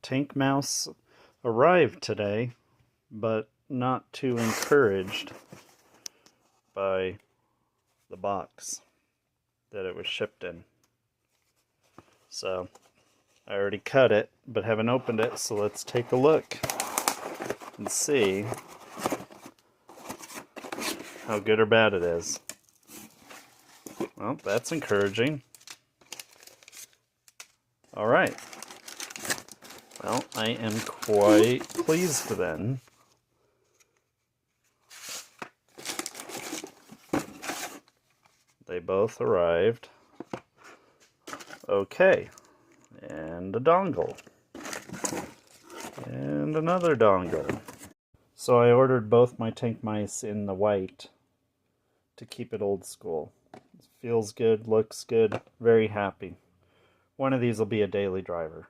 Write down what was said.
Tank Mouse arrived today, but not too encouraged by the box that it was shipped in. So I already cut it, but haven't opened it, so let's take a look and see how good or bad it is. Well, that's encouraging. Alright. Well, I am quite pleased then. They both arrived. Okay. And a dongle. And another dongle. So I ordered both my Tank Mice in the white to keep it old school. It feels good, looks good, very happy. One of these will be a daily driver.